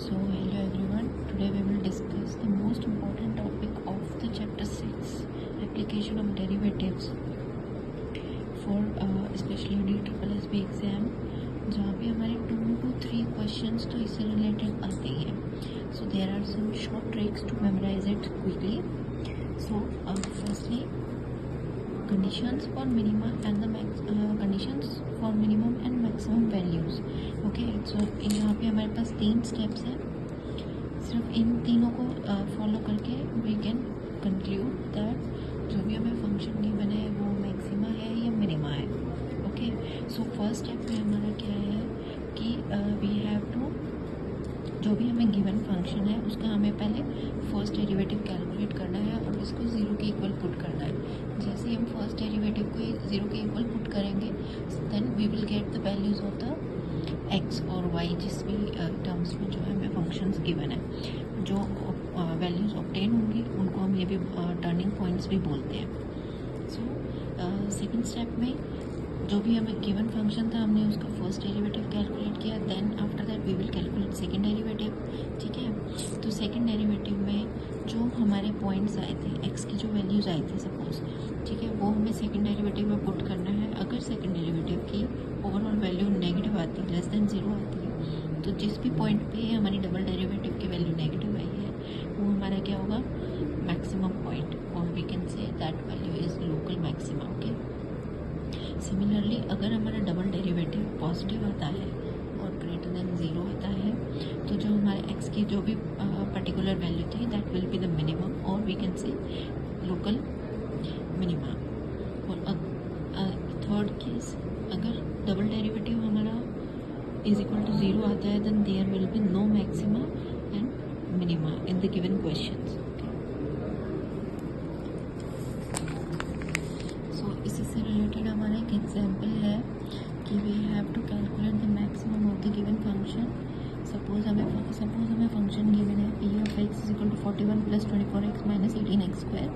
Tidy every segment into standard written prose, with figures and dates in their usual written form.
So hello everyone, today we will discuss the most important topic of the chapter 6, application of derivatives for especially DSSB exam, जहाँ पे हमारे 2 to 3 questions तो इससे related आते ही हैं. So there are some short tricks to memorize it quickly. So firstly, conditions for minima and the conditions for minimum and maximum values. Okay, so यहाँ पे हमारे पास 3 steps हैं. सिर्फ इन तीनों को फॉलो करके वी कैन कंक्लूड दैट जो भी हमें फंक्शन गिवन है वो मैक्सिमा है या मिनिमा है. ओके, सो फर्स्ट स्टेप में हमारा क्या है कि वी हैव टू, जो भी हमें गिवन फंक्शन है उसका हमें पहले फर्स्ट डेरिवेटिव कैलकुलेट करना है और उसको ज़ीरो के इक्वल पुट करना है. जैसे हम फर्स्ट डेरिवेटिव को ज़ीरो के इक्वल पुट करेंगे then we will get the values of the x और वाई, जिस भी टर्म्स में जो है हमें फंक्शंस गिवन है. जो वैल्यूज़ ऑब्टेन होंगी उनको हम ये भी टर्निंग पॉइंट्स भी बोलते हैं. सो सेकंड स्टेप में जो भी हमें गिवन फंक्शन था हमने उसका फर्स्ट डेरिवेटिव कैलकुलेट किया. Then after that we will calculate second derivative. ठीक है, तो सेकंड डेरिवेटिव में जो हमारे पॉइंट्स आए थे, एक्स की जो वैल्यूज़ आई थी सपोज, ठीक है, वो हमें सेकंड डेरिवेटिव में पुट करना है. अगर सेकंड डेरिवेटिव की ओवरऑल वैल्यू नेगेटिव आती है, लेस देन 0 आती है, तो जिस भी पॉइंट पे हमारी डबल डेरिवेटिव की वैल्यू नेगेटिव आई है वो हमारा क्या होगा, मैक्सिमम पॉइंट, और we can say that value is local maxima. Okay, similarly अगर हमारा डबल डेरिवेटिव पॉजिटिव आता है और ग्रेटर देन 0 आता है तो जो हमारे एक्स की जो भी पर्टिकुलर वैल्यू थी that will be the minimum, और we can say local minima. और थर्ड केस, अगर डबल डेरिवेटिव हमारा इज इक्वल टू 0 आता है then there will be no maxima and minima in the given questions. इसी से related हमारा एक एग्जाम्पल है कि we have to calculate the maximum of the given function. Suppose हमें फंक्शन गिवन है P of x is equal to 41 plus 24x minus 18x square.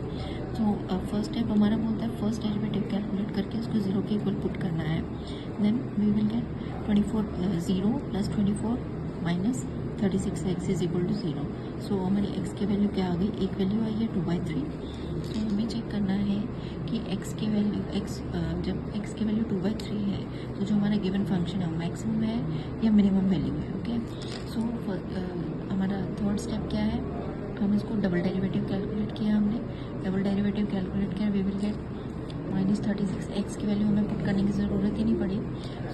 तो first step हमारा बोलता है फर्स्ट डेरिवेटिव कैलकुलेट करके उसको 0 के इक्वल पुट करना है. Then we will get 0 plus 24 minus 36x is equal to 0. So हमारी x की वैल्यू क्या आ गई, एक वैल्यू आई है 2/3. तो हमें चेक करना है कि x की वैल्यू जब x की वैल्यू 2/3 है तो जो हमारा गिवन फंक्शन है वो मैक्सिमम है या मिनिमम वैल्यू है. ओके, सो हमारा थर्ड स्टेप क्या है, हम इसको डबल डेरिवेटिव कैलकुलेट किया. हमने डबल डेरिवेटिव कैलकुलेट किया, we will get minus 36x की वैल्यू हमें पुट करने की ज़रूरत ही नहीं पड़ी.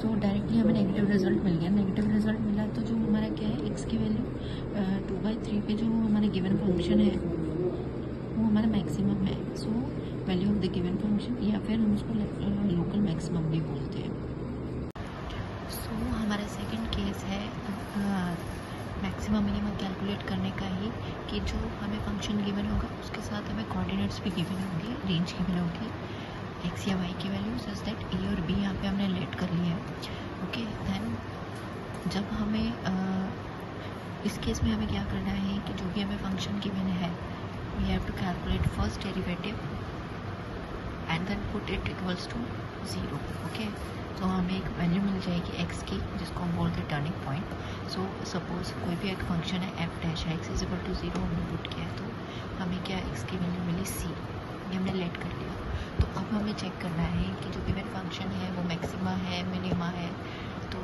सो डायरेक्टली हमें नेगेटिव रिजल्ट मिल गया. नेगेटिव रिजल्ट मिला तो जो हमारा क्या है, x की वैल्यू 2/3 पे जो हमारा गिवन फंक्शन है वो हमारा मैक्सिमम है. So value of the given function, या फिर हम उसको लोकल मैक्सिमम भी बोलते हैं. सो हमारा सेकंड केस है मैक्सिमम मिनिमम कैलकुलेट करने का ही, कि जो हमें फंक्शन गिवन होगा उसके साथ हमें कोऑर्डिनेट्स भी गिवन होंगे, रेंज गिवन होगी एक्स या वाई की वैल्यू, सच दैट ए और बी यहाँ पे हमने लेट कर लिया है. ओके, देन जब हमें इस केस में हमें क्या करना है कि जो भी हमें फंक्शन गिवन है we have to calculate first derivative and then put it equals to 0. Okay, तो हमें एक वैल्यू मिल जाएगी x की जिसको हम बोलते हैं टर्निंग पॉइंट. सो सपोज कोई भी एक फंक्शन है एफ डैश है, एक्स इज इक्वल टू 0 हमने पुट किया तो हमें क्या x की वैल्यू मिली c, ये हमने लेट कर लिया. तो अब हमें चेक करना है कि जो गिवन फंक्शन है वो मैक्सिमा है मिनिमा है. तो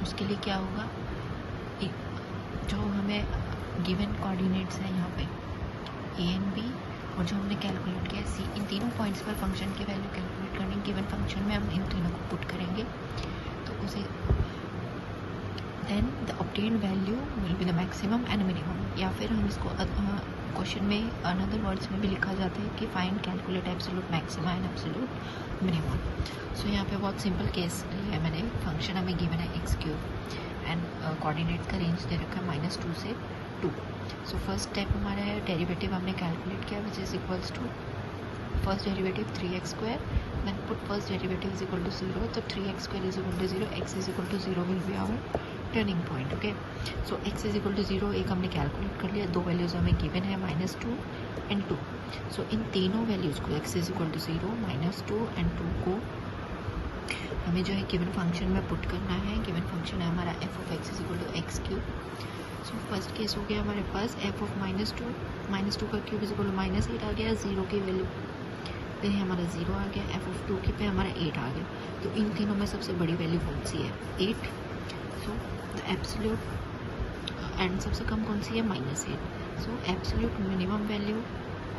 उसके लिए क्या होगा, जो हमें गिवन कोऑर्डिनेट्स हैं यहाँ पे ए एंड बी और जो हमने कैलकुलेट किया सी, इन तीनों पॉइंट्स पर फंक्शन की वैल्यू कैलकुलेट करनी. गिवन फंक्शन में हम इन तीनों को पुट करेंगे तो उसे then the obtained value will be the maximum and minimum, या फिर हम इसको क्वेश्चन में अनदर वर्ड्स में भी लिखा जाता है कि find calculate absolute maxima and absolute minimum. So यहाँ पे बहुत सिंपल केस लिया है मैंने. फंक्शन हमें गिवन है x³ एंड कोऑर्डिनेट का रेंज दे रखा है -2 से 2. सो फर्स्ट स्टेप हमारा है डेरिवेटिव हमने कैलकुलेट किया which is equals to first derivative 3x², then put first derivative is equal to 0. तो 3x² is equal to 0, x is equal to 0 will be our turning point. Okay, so x is equal to 0 एक हमने calculate कर लिया. दो values हमें given है -2 and 2. सो इन तीनों values को x is equal to 0, -2 and 2 को हमें जो है गिवन फंक्शन में पुट करना है. गिवन फंक्शन है हमारा f of x is equal to x³. So first case हो गया हमारे पास एफ ऑफ -2 का क्यूब इज इक्वल टू -8 आ गया, 0 की वैल्यू पे हमारा 0 आ गया, एफ ऑफ 2 की पे हमारा 8 आ गया। तो इन तीनों में सबसे बड़ी वैल्यू कौन सी है? 8। सो द एब्सोल्यूट एंड सबसे कम कौन सी है? -8। So absolute minimum value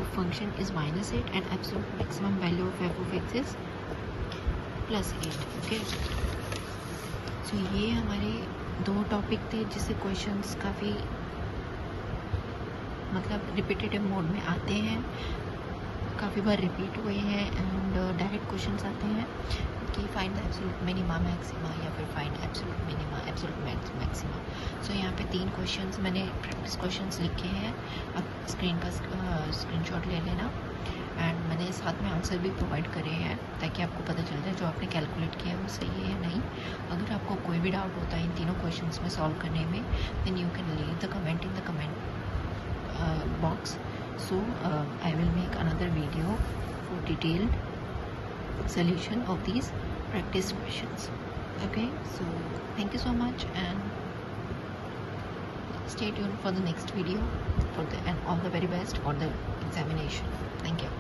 of function is -8 and absolute maximum value of f of x is +8। Okay, so ये हमारे 2 टॉपिक थे जिससे क्वेश्चंस काफ़ी मतलब रिपीटेटिव मोड में आते हैं, काफ़ी बार रिपीट हुए हैं एंड डायरेक्ट क्वेश्चंस आते हैं कि find the absolute minima maxima या फिर find absolute minima absolute maxima. So यहाँ पे 3 क्वेश्चंस मैंने प्रैक्टिस क्वेश्चंस लिखे हैं, आप स्क्रीन का स्क्रीनशॉट ले लेना एंड मैंने साथ में आंसर भी प्रोवाइड करे हैं ताकि आपको पता चल जाए जो आपने कैलकुलेट किया है वो सही है या नहीं। अगर आपको कोई भी डाउट होता है इन तीनों क्वेश्चंस में सॉल्व करने में then you can leave the comment in the comment box. So I will make another video for detailed solution of these practice questions. Okay, so thank you so much and stay tuned for the next video and all the very best for the examination. Thank you.